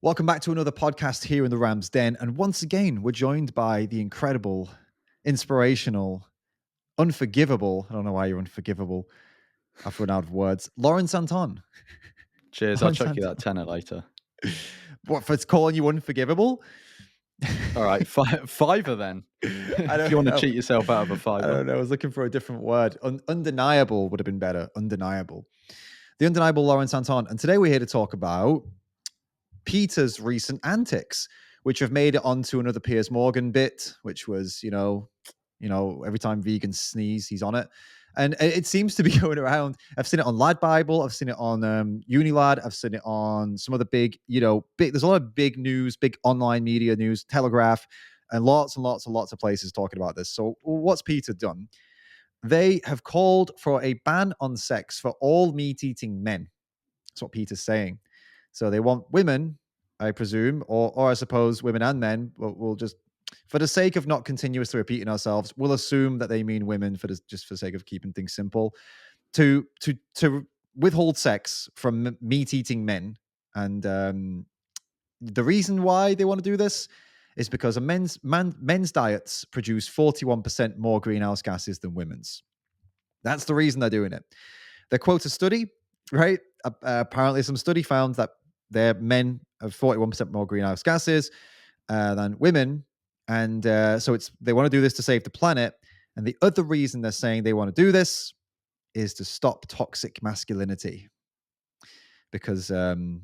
Welcome back to another podcast here in the Ram's Den. And once again, we're joined by the incredible, inspirational, unforgivable. I don't know why you're unforgivable. I've run out of words. Lawrence Anton. Cheers. I'll Lawrence chuck you Anton. that tenner later. What, for calling you unforgivable? All right, fiver then. I If you don't want to know. cheat yourself out of a I fiver. don't know. I was looking for a different word. Undeniable would have been better. Undeniable. The undeniable Lawrence Anton. And today we're here to talk about PETA's recent antics, which have made it onto another Piers Morgan bit, which was, every time vegans sneeze, he's on it. And it seems to be going around. I've seen it on Lad Bible. I've seen it on Unilad. I've seen it on some other there's a lot of big news, big online media news, Telegraph, and lots of places talking about this. So what's PETA done? They have called for a ban on sex for all meat-eating men. That's what PETA's saying. So they want women, I presume, or I suppose women and men. We'll just, for the sake of not continuously repeating ourselves, we'll assume that they mean women just for the sake of keeping things simple. To withhold sex from meat-eating men, and the reason why they want to do this is because men's diets produce 41% more greenhouse gases than women's. That's the reason they're doing it. They quote a study, right? Apparently, some study found that their men have 41% more greenhouse gases than women, and so they want to do this to save the planet. And the other reason they're saying they want to do this is to stop toxic masculinity, because that's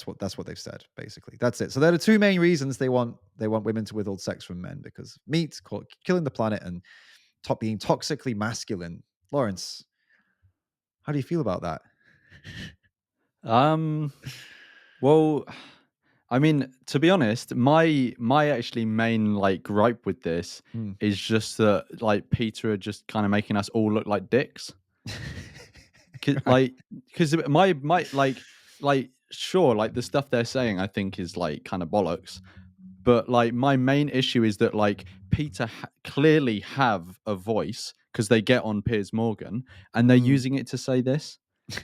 what they've said. Basically, that's it. So there are two main reasons they want women to withhold sex from men: because meat, killing the planet, and being toxically masculine. Lawrence, how do you feel about that? Well, I mean, to be honest, my actually main gripe with this is just that PETA are just kind of making us all look like dicks. Right. Because my sure, the stuff they're saying I think is kind of bollocks. But my main issue is that PETA clearly have a voice because they get on Piers Morgan and they're using it to say this.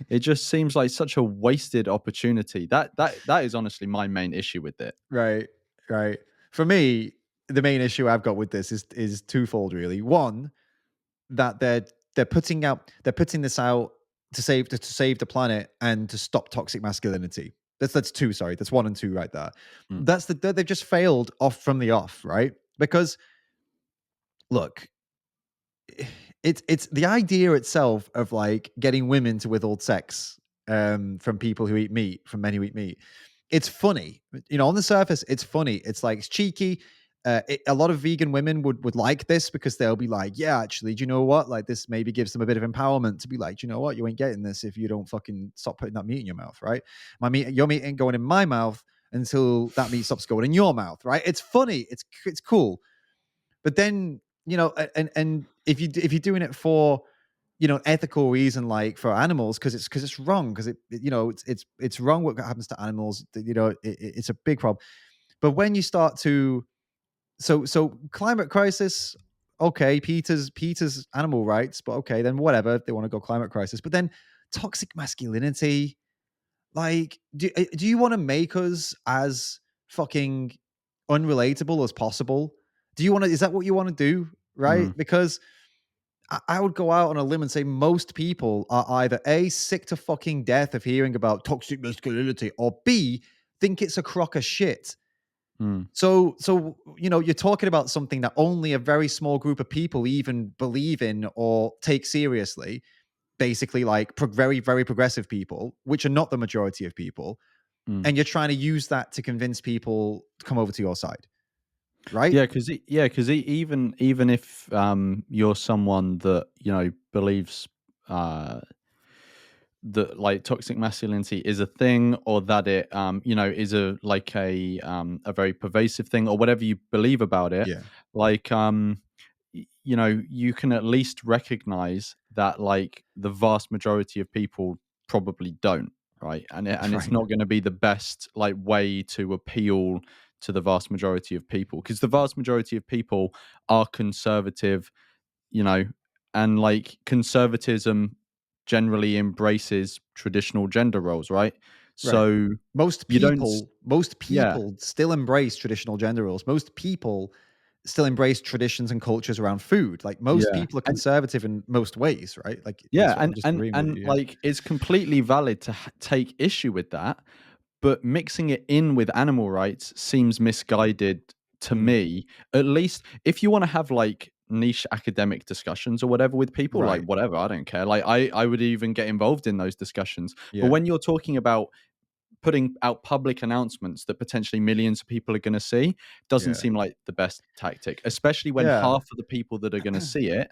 It just seems like such a wasted opportunity. That is honestly my main issue with it. Right. Right. For me, the main issue I've got with this is twofold, really. One, that they're putting this out to save the planet and to stop toxic masculinity. That's two. Sorry, that's one and two right there. Mm. They've just failed off from the off, right? Because look, it's the idea itself of getting women to withhold sex from people who eat meat, from men who eat meat. It's funny, on the surface. It's funny. It's cheeky. A lot of vegan women would like this because they'll be like, yeah, actually, do you know what? This maybe gives them a bit of empowerment to be like, do you know what? You ain't getting this if you don't fucking stop putting that meat in your mouth, right? Your meat ain't going in my mouth until that meat stops going in your mouth, right? It's funny. It's cool. But then, and if you're doing it for, ethical reason, like for animals, because it's wrong, because it's wrong what happens to animals. It's a big problem. But when you start to, so climate crisis, okay, PETA's animal rights, but okay, then whatever, if they want to go climate crisis. But then toxic masculinity, do you want to make us as fucking unrelatable as possible? Is that what you want to do? Right? Mm. Because I would go out on a limb and say most people are either A, sick to fucking death of hearing about toxic masculinity, or B, think it's a crock of shit. Mm. So you're talking about something that only a very small group of people even believe in or take seriously, basically very, very progressive people, which are not the majority of people. Mm. And you're trying to use that to convince people to come over to your side, right? Yeah, because even if you're someone that believes that toxic masculinity is a thing, or that it is a very pervasive thing, or whatever you believe about it, Yeah. you can at least recognize that the vast majority of people probably don't, right? And it's Right. not going to be the best way to appeal to the vast majority of people, because the vast majority of people are conservative, you know and conservatism generally embraces traditional gender roles, right? Right. So Most you don't. people, most Yeah, people still embrace traditional gender roles. Most people still embrace traditions and cultures around food. Like most yeah, people are and conservative in most ways, right? Like yeah, that's what I'm just agreeing with and you. Yeah. like it's completely valid to take issue with that, but mixing it in with animal rights seems misguided to Mm, me. At least if you want to have like niche academic discussions or whatever with people, like right. whatever, I don't care. Like I would even get involved in those discussions. But Yeah. when you're talking about putting out public announcements that potentially millions of people are going to see, doesn't Yeah. seem like the best tactic, especially when Yeah. half of the people that are going to see it,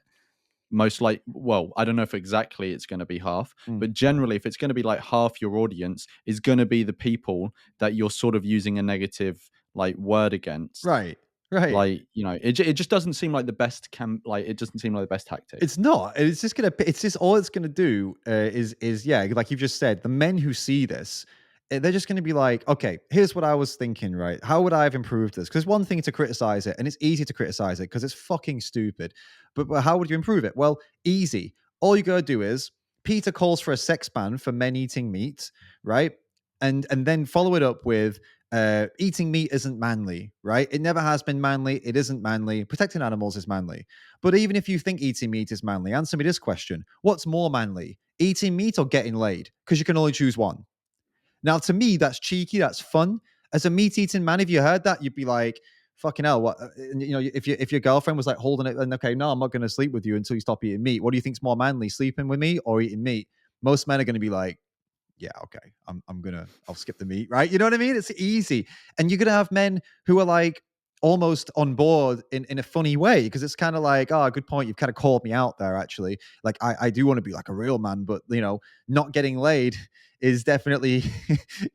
most like, well, I don't know if exactly it's going to be half, Mm. but generally if it's going to be like half your audience is going to be the people that you're sort of using a negative like word against. Right. Right. Like, it just doesn't seem like the best like it doesn't seem like the best tactic. It's not. It's just gonna. It's just all it's gonna do is yeah, like you've just said, the men who see this, they're just gonna be like, okay, here's what I was thinking. Right? How would I have improved this? Because one thing to criticize it, and it's easy to criticize it because it's fucking stupid. But how would you improve it? Well, easy. All you gotta do is Peter calls for a sex ban for men eating meat, right? And then follow it up with eating meat isn't manly, right? It never has been manly. It isn't manly. Protecting animals is manly. But even if you think eating meat is manly, answer me this question. What's more manly, eating meat or getting laid? Because you can only choose one. Now, to me, that's cheeky. That's fun. As a meat eating man, if you heard that, you'd be like, fucking hell. What, if your girlfriend was like holding it, then okay, no, I'm not going to sleep with you until you stop eating meat. What do you think's more manly, sleeping with me or eating meat? Most men are going to be like, yeah, okay, I'll skip the meat, right? You know what I mean? It's easy. And you're gonna have men who are like almost on board in a funny way, because it's kind of like, oh, good point. You've kind of called me out there, actually. Like, I do want to be like a real man, but not getting laid is definitely,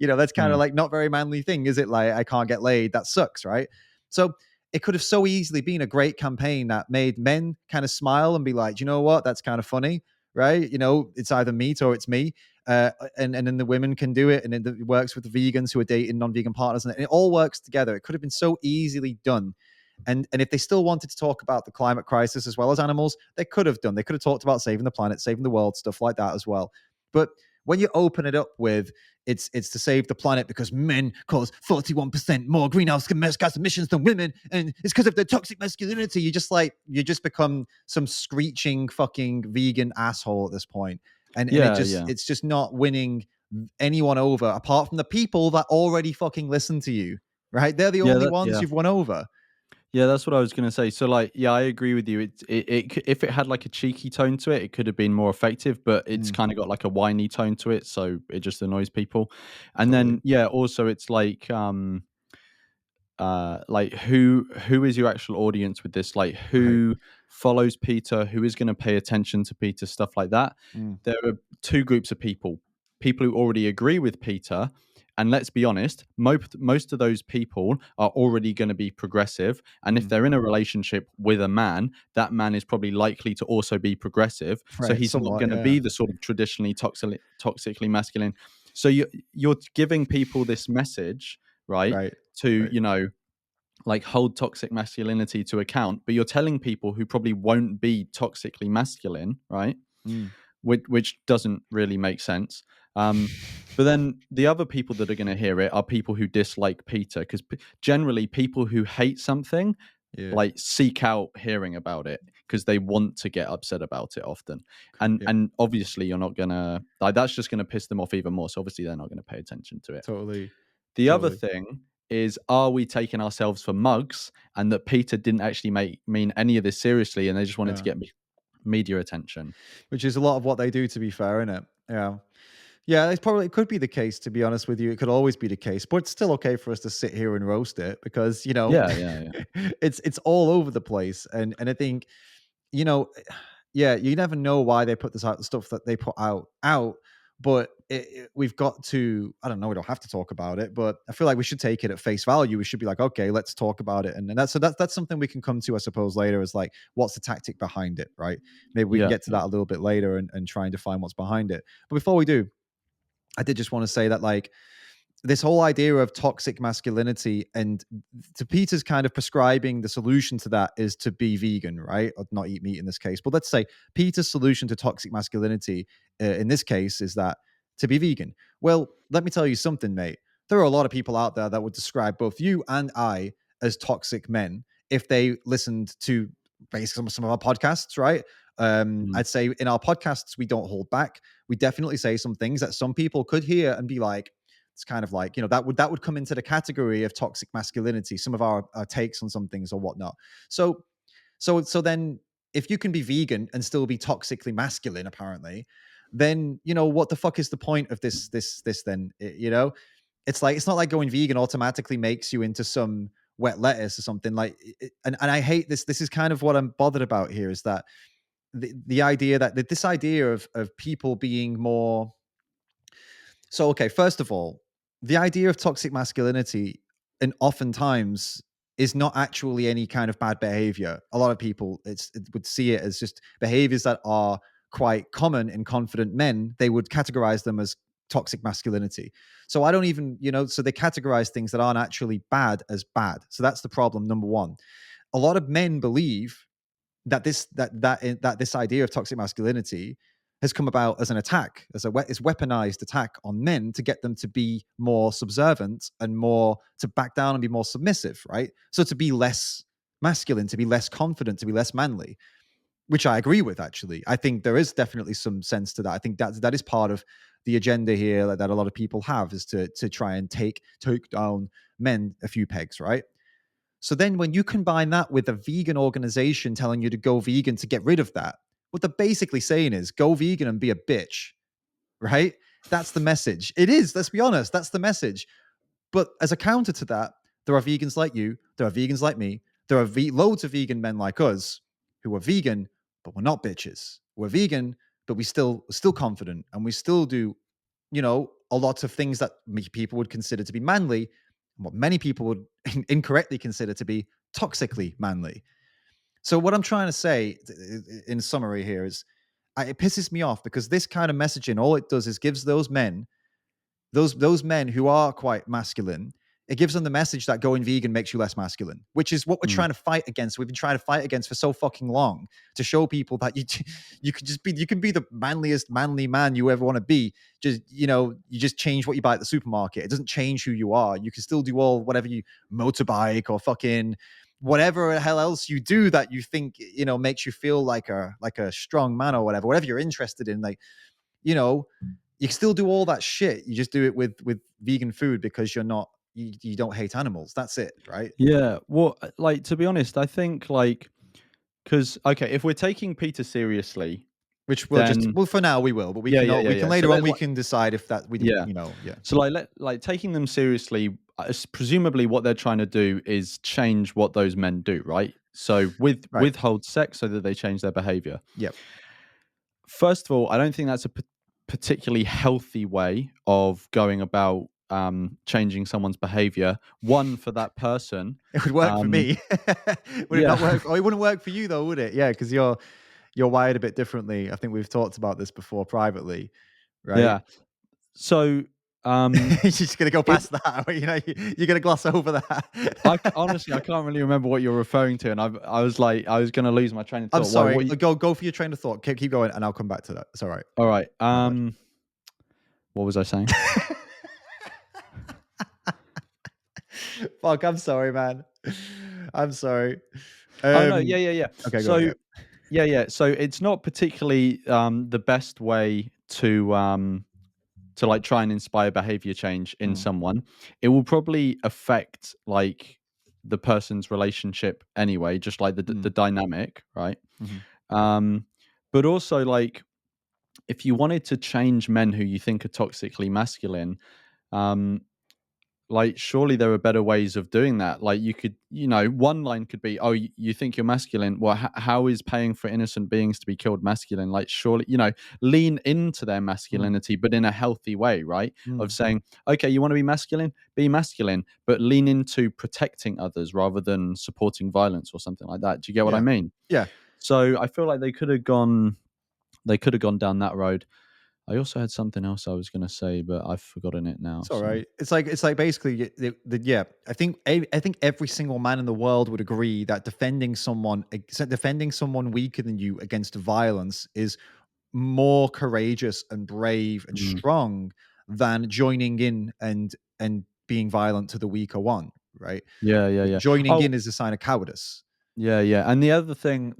that's kind of Mm. like not very manly thing, is it? Like, I can't get laid. That sucks, right? So it could have so easily been a great campaign that made men kind of smile and be like, "Do you know what? That's kind of funny, right? It's either meat or it's me." And then the women can do it, and it works with the vegans who are dating non-vegan partners, and it all works together. It could have been so easily done. And if they still wanted to talk about the climate crisis as well as animals, they could have done. They could have talked about saving the planet, saving the world, stuff like that as well. But when you open it up with it's to save the planet because men cause 41% more greenhouse gas emissions than women, and it's because of their toxic masculinity, you just become some screeching fucking vegan asshole at this point. And Yeah, yeah. it's just not winning anyone over apart from the people that already fucking listen to you, right? They're the Yeah, only ones yeah. you've won over. Yeah, that's what I was gonna say. So, like, yeah, I agree with you. If it had like a cheeky tone to it, it could have been more effective. But it's Mm, kind of got like a whiny tone to it, so it just annoys people. And totally. then, yeah, also it's like who is your actual audience with this, like Right. who follows Peter, who is going to pay attention to Peter, stuff like that. Mm, There are two groups of people who already agree with Peter, and let's be honest, most of those people are already going to be progressive, and if mm. they're in a relationship with a man, that man is probably likely to also be progressive, so Right. he's not Somewhat. going to Yeah. be the sort of traditionally toxically masculine. So you're giving people this message, right, Right. to Right. like hold toxic masculinity to account, but you're telling people who probably won't be toxically masculine, right? Mm. Which doesn't really make sense. But then the other people that are going to hear it are people who dislike Peter, because generally people who hate something Yeah. like seek out hearing about it because they want to get upset about it often. and Yeah. and obviously you're not gonna like, that's just gonna piss them off even more, so obviously they're not gonna pay attention to it. Totally. The other Totally. thing is, are we taking ourselves for mugs and that Peter didn't actually mean any of this seriously and they just wanted to Yeah. get media attention? Which is a lot of what they do, to be fair, isn't it? Yeah. Yeah, it could be the case, to be honest with you. It could always be the case, but it's still okay for us to sit here and roast it because, Yeah, yeah, yeah. it's all over the place. And I think, you know, yeah, you never know why they put this out, the stuff that they put out. But we've got to, I don't know, we don't have to talk about it, but I feel like we should take it at face value. We should be like, okay, let's talk about it. And that's something we can come to, I suppose, later, is like, what's the tactic behind it, right? Maybe we can Yeah, get to yeah. that a little bit later and try and define what's behind it. But before we do, I did just want to say that, like, this whole idea of toxic masculinity, and to Peter's kind of prescribing the solution to that is to be vegan, right? Or not eat meat in this case. But let's say Peter's solution to toxic masculinity in this case is that to be vegan. Well, let me tell you something, mate. There are a lot of people out there that would describe both you and I as toxic men if they listened to basically some of our podcasts, right? Mm. I'd say in our podcasts, we don't hold back. We definitely say some things that some people could hear and be like, it's kind of like, that would come into the category of toxic masculinity, some of our takes on some things or whatnot. So then if you can be vegan and still be toxically masculine, apparently, then what the fuck is the point of this then? It's not like going vegan automatically makes you into some wet lettuce or something like and I hate this. This is kind of what I'm bothered about here, is that the idea that this idea of people being more. So, okay, first of all, the idea of toxic masculinity, and oftentimes, is not actually any kind of bad behavior. A lot of people would see it as just behaviors that are quite common in confident men. They would categorize them as toxic masculinity. So I don't even, so they categorize things that aren't actually bad as bad. So that's the problem, number one. A lot of men believe that this idea of toxic masculinity has come about as an attack, as is weaponized attack on men to get them to be more subservient and more to back down and be more submissive, right? So to be less masculine, to be less confident, to be less manly, which I agree with. Actually, I think there is definitely some sense to that. I think that is part of the agenda here that a lot of people have, is to try and take down men a few pegs, right? So then when you combine that with a vegan organization telling you to go vegan to get rid of that, what they're basically saying is go vegan and be a bitch, right? That's the message. It is, let's be honest, that's the message. But as a counter to that, there are vegans like you, there are vegans like me, there are loads of vegan men like us who are vegan, but we're not bitches. We're vegan, but we're still confident, and we still do, a lot of things that people would consider to be manly, and what many people would incorrectly consider to be toxically manly. So what I'm trying to say in summary here is, it pisses me off because this kind of messaging, all it does is gives those men who are quite masculine, it gives them the message that going vegan makes you less masculine, which is what we're Mm. trying to fight against. We've been trying to fight against for so fucking long, to show people that you can be the manliest manly man you ever want to be. Just you just change what you buy at the supermarket. It doesn't change who you are. You can still do all whatever you motorbike or fucking whatever the hell else you do that you think makes you feel like a strong man or whatever you're interested in. Like, you know, you can still do all that shit. You just do it with vegan food because you don't hate animals. That's it, right? Yeah. Well, like, to be honest, I think, like, because, okay, if we're taking Peter seriously, Which we'll just then for now we will, but we yeah, can yeah, yeah, we can yeah. So later on let's we like, can decide if that we yeah. yeah. So like taking them seriously, presumably what they're trying to do is change what those men do, right? So Right. withhold sex so that they change their behavior. Yep. First of all, I don't think that's a particularly healthy way of going about changing someone's behavior. One, for that person. It would work for Um, me. Would it not yeah, work? Oh, it wouldn't work for you though, would it? Yeah, because you're wired a bit differently. I think we've talked about this before privately, right? yeah. So You're just gonna go if past that. You're gonna gloss over I that. honestly, I can't really remember what you're referring to, and I was like, I was going to lose my train of I'm thought. Why? sorry. What? Go for your train of thought. Keep going, and I'll come back to that. It's all right. All right. My bad. What was I saying? Fuck, I'm sorry, man. I'm sorry. Oh no, yeah, yeah, yeah. Okay, go. So Yeah. yeah, yeah. So it's not particularly the best way to like try and inspire behavior change in Mm, someone. It will probably affect like the person's relationship anyway, just like the mm, dynamic, right? mhm, Um, but also, like, if you wanted to change men who you think are toxically masculine, um, like, surely there are better ways of doing that. Like, you could, one line could be, "Oh, you think you're masculine? Well, how is paying for innocent beings to be killed masculine?" Like, surely, lean into their mm, masculinity, but in a healthy way, right? Of mm. saying, "Okay, you want to be masculine, but lean into protecting others rather than supporting violence or something like that." Do you get what I Yeah. mean? Yeah. So I feel like they could have gone down that road. I also had something else I was going to say, but I've forgotten it now. It's all So right. It's like basically yeah. I think every single man in the world would agree that defending someone weaker than you against violence is more courageous and brave and Mm. strong than joining in and being violent to the weaker one, right? Yeah, yeah, yeah. Joining Oh, in is a sign of cowardice. yeah, yeah. And the other thing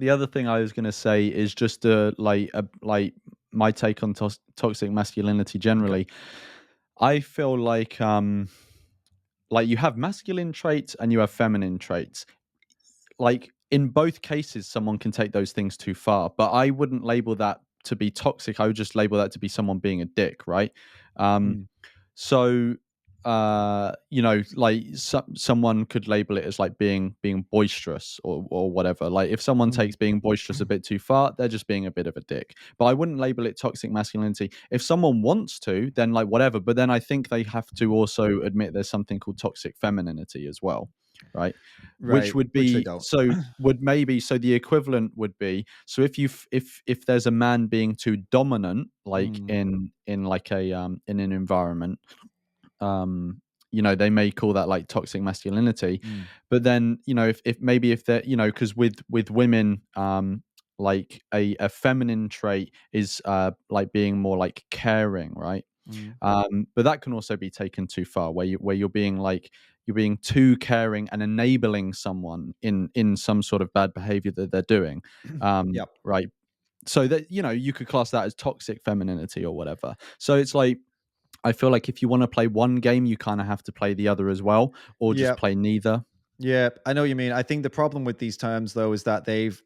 I was gonna say is just like my take on toxic masculinity Okay. generally. I feel like you have masculine traits and you have feminine traits. Like in both cases, someone can take those things too far, but I wouldn't label that to be toxic. I would just label that to be someone being a dick, right? Um, Mm, so like someone could label it as like being boisterous or whatever. Like if someone mm. takes being boisterous a bit too far, they're just being a bit of a dick. But I wouldn't label it toxic masculinity. If someone wants to, then like whatever. But then I think they have to also admit there's something called toxic femininity as well, right? Which Right, would which they be don't. so would maybe so the equivalent would be so if there's a man being too dominant like Mm, in like a in an environment, um they may call that like toxic masculinity. mm, But then if maybe if they're because with women, like a feminine trait is like being more like caring, right? mm, But that can also be taken too far, where you're being too caring and enabling someone in some sort of bad behavior that they're doing, yep. right? So that you could class that as toxic femininity or whatever. So it's like I feel like if you want to play one game, you kind of have to play the other as well, or just Yep. play neither. Yeah, I know what you mean. I think the problem with these terms though is that they've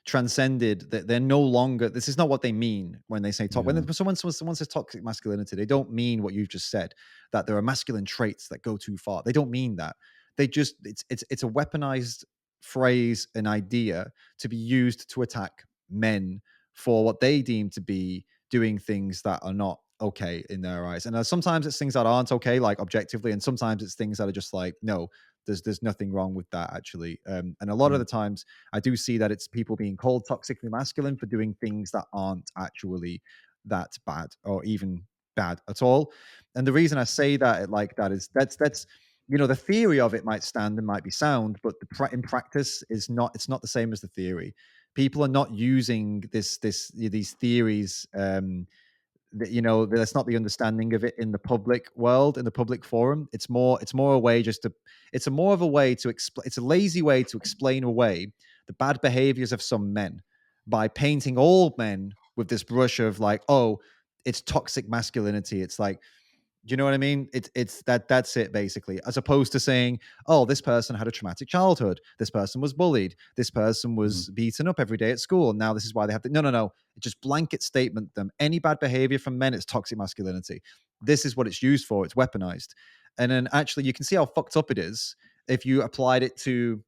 transcended that they're no longer this is not what they mean when they say Yeah. someone says toxic masculinity, they don't mean what you've just said, that there are masculine traits that go too far. They don't mean that. They just it's a weaponized phrase, an idea to be used to attack men for what they deem to be doing things that are not okay in their eyes. And sometimes it's things that aren't okay, like objectively, and sometimes it's things that are just like, no, there's nothing wrong with that actually. And a lot of Mm, the times I do see that it's people being called toxically masculine for doing things that aren't actually that bad or even bad at all. And the reason I say that like that is that's the theory of it might stand and might be sound, but in practice is not. It's not the same as the theory. People are not using these theories, that's not the understanding of it in the public world, in the public forum. It's more a way just to it's a more of a way to explain. It's a lazy way to explain away the bad behaviors of some men by painting all men with this brush of like, oh, it's toxic masculinity. It's like, do you know what I mean? That's it basically, as opposed to saying, "Oh, this person had a traumatic childhood. This person was bullied. This person mm. was beaten up every day at school, and now this is why they have to." No, no, no. It just blanket statement them. Any bad behavior from men, it's toxic masculinity. This is what it's used for. It's weaponized, and then actually, you can see how fucked up it is if you applied it to,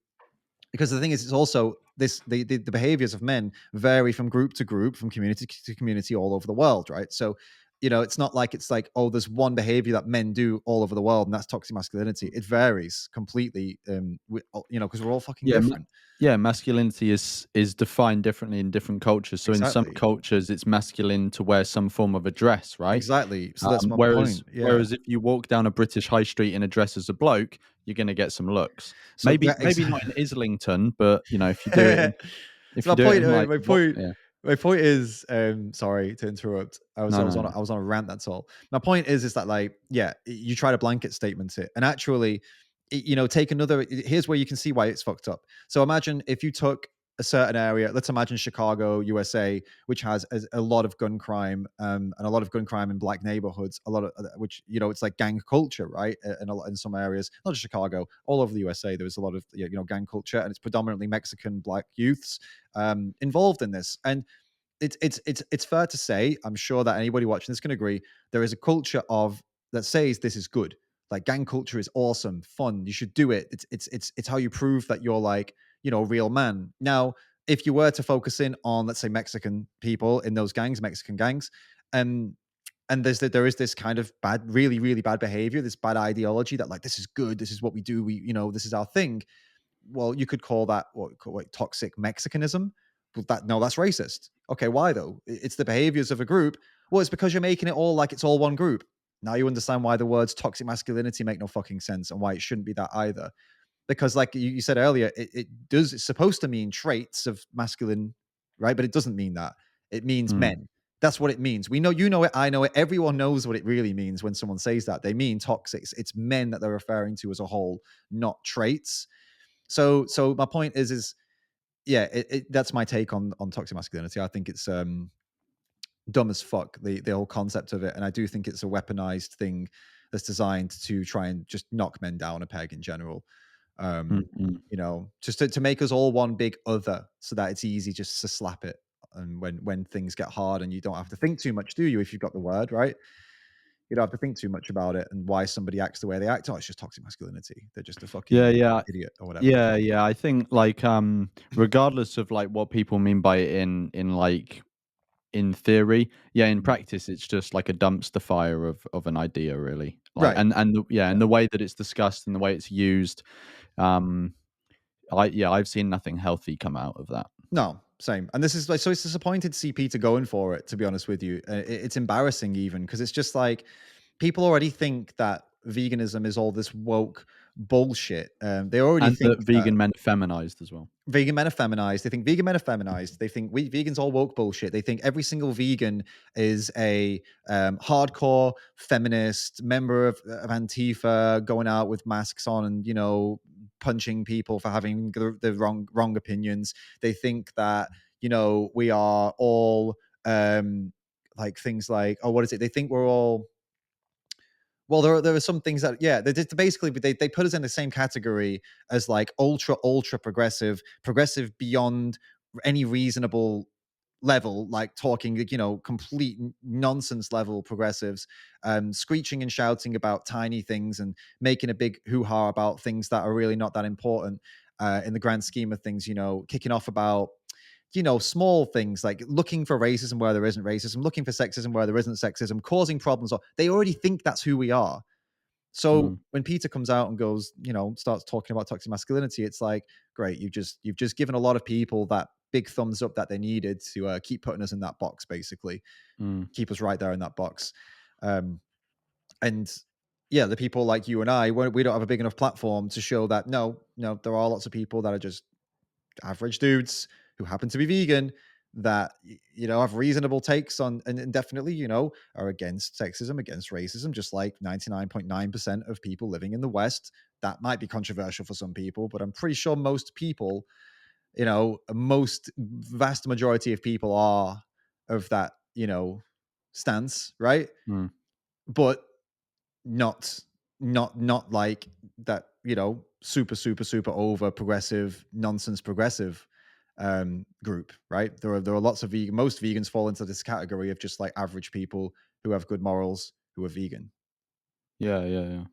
because the thing is, it's also this the behaviors of men vary from group to group, from community to community, all over the world, right? So it's not like it's like, oh, there's one behavior that men do all over the world and that's toxic masculinity. It varies completely, because we're all fucking Yeah, different. yeah. Masculinity is defined differently in different cultures. So in some Exactly. cultures, it's masculine to wear some form of a dress, right? Exactly, so that's my Whereas point. Yeah. whereas if you walk down a British high street in a dress as a bloke, you're going to get some looks. So Maybe yeah, maybe not exactly. in Islington, but if you do it in if So you do it in like my what? point Yeah. my point is, sorry to interrupt. No, no, I was on a rant, that's all. My point is that, like, yeah, you try to blanket statement it, and actually, take another. Here's where you can see why it's fucked up. So imagine if you took a certain area. Let's imagine Chicago, USA, which has a lot of gun crime, and a lot of gun crime in black neighborhoods. A lot of which, it's like gang culture, right? In some areas, not just Chicago, all over the USA, there's a lot of gang culture, and it's predominantly Mexican black youths involved in this. And it's fair to say, I'm sure that anybody watching this can agree, there is a culture of that says this is good. Like, gang culture is awesome, fun. You should do it. It's how you prove that you're like, a real man. Now, if you were to focus in on, let's say, Mexican people in those gangs, Mexican gangs, and there is this kind of bad, really, really bad behavior, this bad ideology that, like, this is good, this is what we do, this is our thing. Well, you could call that what toxic Mexicanism. But that's racist. Okay, why though? It's the behaviors of a group. Well, it's because you're making it all like it's all one group. Now you understand why the words toxic masculinity make no fucking sense, and why it shouldn't be that either. Because, like you said earlier, it's supposed to mean traits of masculine, right? But it doesn't mean that. It means Mm. men. That's what it means. We know, you know it, I know it. Everyone knows what it really means when someone says that. They mean toxic. It's men that they're referring to as a whole, not traits. So my point is yeah, that's my take on toxic masculinity. I think it's dumb as fuck, the whole concept of it, and I do think it's a weaponized thing that's designed to try and just knock men down a peg in general. Mm-mm. Just to make us all one big other, so that it's easy just to slap it. And when things get hard, and you don't have to think too much, do you? If you've got the word right, you don't have to think too much about it and why somebody acts the way they act. Oh, it's just toxic masculinity. They're just a Yeah, fucking yeah. idiot or whatever. Yeah, yeah. I think like regardless of like what people mean by it in like in theory, yeah, in Mm. practice it's just like a dumpster fire of an idea really. Like Right. yeah, Yeah. and the way that it's discussed and the way it's used, um I've seen nothing healthy come out of that. No, same. And this is like, so it's disappointed to see Peter going for it, to be honest with you. It's embarrassing even, because it's just like people already think that veganism is all this woke bullshit. They already And that think that vegan men are feminized as well. vegan men are feminized. They think vegan men are feminized. They think we vegans all woke bullshit. They think every single vegan is a hardcore feminist member of Antifa, going out with masks on and punching people for having the wrong opinions. They think that we are all like things like, oh, what is it? They think we're all, well, there are some things that, yeah, they just basically they put us in the same category as like ultra progressive beyond any reasonable level, like talking complete nonsense level progressives, screeching and shouting about tiny things and making a big hoo-ha about things that are really not that important in the grand scheme of things, kicking off about small things like looking for racism where there isn't racism, looking for sexism where there isn't sexism, causing problems. Or they already think that's who we are. So Mm, when Peter comes out and goes, starts talking about toxic masculinity, it's like, great, you've just given a lot of people that big thumbs up that they needed to keep putting us in that box, basically, mm, keep us right there in that box. Um, and yeah, the people like you and I, we don't have a big enough platform to show that no, there are lots of people that are just average dudes who happen to be vegan that have reasonable takes on, and definitely are against sexism, against racism, just like 99.9% of people living in the West. That might be controversial for some people, but I'm pretty sure most people, most vast majority of people are of that stance, right? mm. But not not like that, super over progressive nonsense progressive group, right? There are lots of most vegans fall into this category of just like average people who have good morals who are vegan. Yeah, yeah, yeah.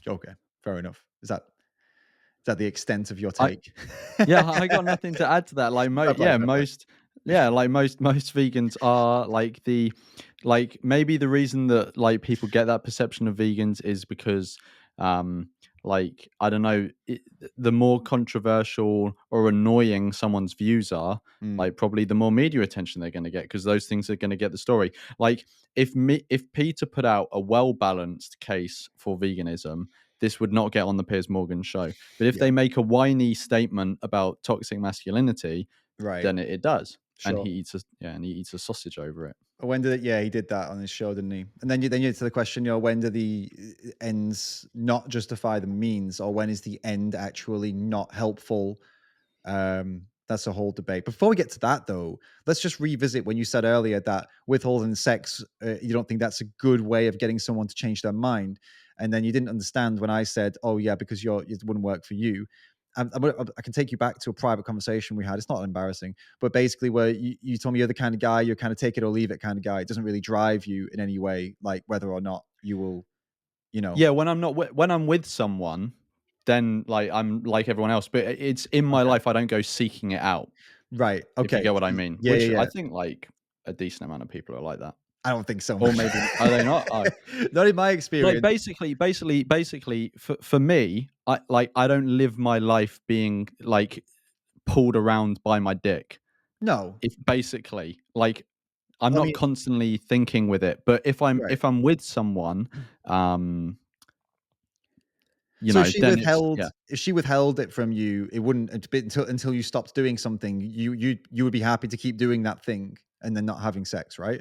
Okay, fair enough. Is that the extent of your I take? Yeah, I got nothing to add to that. Like, Fair play, fair play. like most vegans are like maybe the reason that like people get that perception of vegans is because, um, like I don't know, the more controversial or annoying someone's views are, Mm, like probably the more media attention they're going to get because those things are going to get the story. Like if Peter put out a well balanced case for veganism, this would not get on the Piers Morgan show. But if yeah, they make a whiny statement about toxic masculinity, right, then it does. And sure. he eats a sausage over it. When did it? Yeah, he did that on his show, didn't he? And then you get to the question, when do the ends not justify the means, or when is the end actually not helpful? That's a whole debate. Before we get to that, though, let's just revisit when you said earlier that withholding sex, you don't think that's a good way of getting someone to change their mind, and then you didn't understand when I said, "Oh yeah, because it wouldn't work for you." I can take you back to a private conversation we had. It's not embarrassing, but basically, where you told me you're the kind of guy, you're kind of take it or leave it kind of guy. It doesn't really drive you in any way, like whether or not you will, you know. Yeah, when I'm not when I'm with someone, then like I'm like everyone else. But it's in my Okay. life. I don't go seeking it out. Right. If you Okay. get what I mean. Yeah. Yeah. Which I Yeah. think like a decent amount of people are like that. I don't think so, Or man. maybe are they not? Oh. Not in my Like experience. basically for me, I don't live my life being like pulled around by my dick. No. If basically like I'm I not mean, constantly thinking with it, but right. if I'm with someone, um, So if she then it's withheld yeah. if she withheld it from you, it wouldn't be until you stopped doing something, you would be happy to keep doing that thing. and then not having sex, right?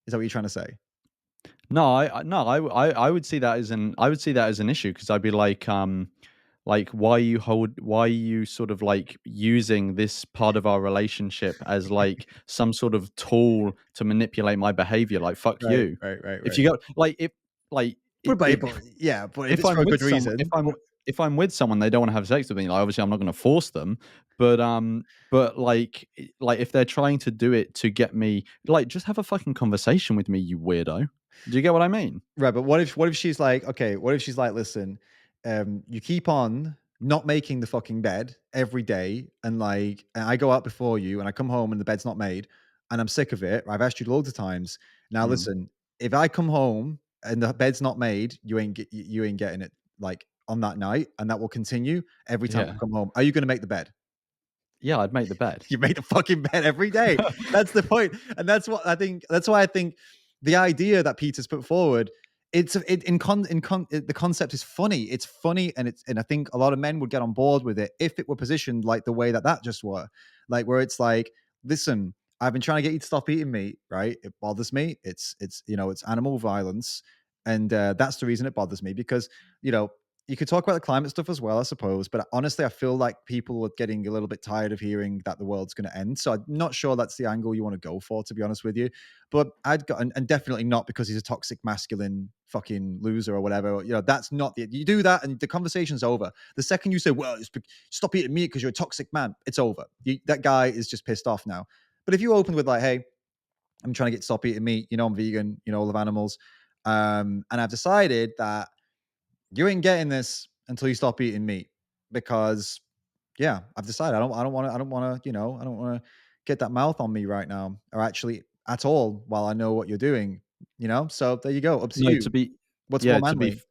Is that what you're trying to say? No, no, I would see that as an issue because I'd be like, why are you sort of like using this part of our relationship as like some sort of tool to manipulate my behavior? Like, fuck Right, you. right, right, If right. you go like if like it But yeah, but if if it's for I'm a with good someone reason, if I'm with someone, they don't wanna have sex with me, like, obviously, I'm not gonna force them, but, like, if they're trying to do it to get me like, just have a fucking conversation with me, you weirdo. Do you get what I mean? right, but what if she's like, okay, what if she's like, listen, you keep on not making the fucking bed every day, and like, and I go out before you, and I come home and the bed's not made, and I'm sick of it. I've asked you loads of times. Now Mm, listen, if I come home and the bed's not made, you ain't getting it like on that night, and that will continue every time I yeah. come home. Are you going to make the bed? Yeah, I'd make the bed. You make the fucking bed every day. That's the point, and that's what I think. That's why I think the idea that Peter's put forward, the concept is funny. It's funny, and I think a lot of men would get on board with it if it were positioned like the way that just were, like where it's like, listen, I've been trying to get you to stop eating meat, right? It bothers me. It's animal violence, and that's the reason it bothers me because you know you could talk about the climate stuff as well, I suppose. But honestly, I feel like people are getting a little bit tired of hearing that the world's going to end. So I'm not sure that's the angle you want to go for, to be honest with you. But I'd got, and definitely not because he's a toxic masculine fucking loser or whatever. That's not you do that and the conversation's over. The second you say, well, stop eating meat because you're a toxic man, it's over. That guy is just pissed off now. But if you open with like, hey, I'm trying to get stop eating meat, I'm vegan, all of animals. And I've decided that you ain't getting this until you stop eating meat because yeah, I've decided I don't want to get that mouth on me right now or actually at all while I know what you're doing. So there you go. Up to No, you. to be What's more yeah, to be manly? f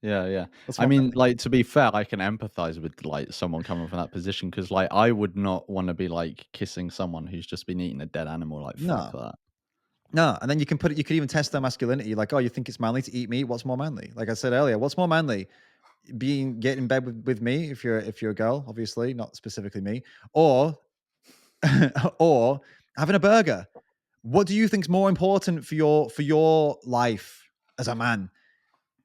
yeah, yeah. What's I more mean, manly? like, to be fair, I can empathize with, like, someone coming from that position because, like, I would not wanna be, like, kissing someone who's just been eating a dead animal, like, fuck No. that. No, and then you could even test their masculinity. Like, oh, you think it's manly to eat meat? What's more manly? Like I said earlier, what's more manly? Get in bed with me if you're a girl, obviously, not specifically me, or or having a burger. What do you think's more important for your life as a man?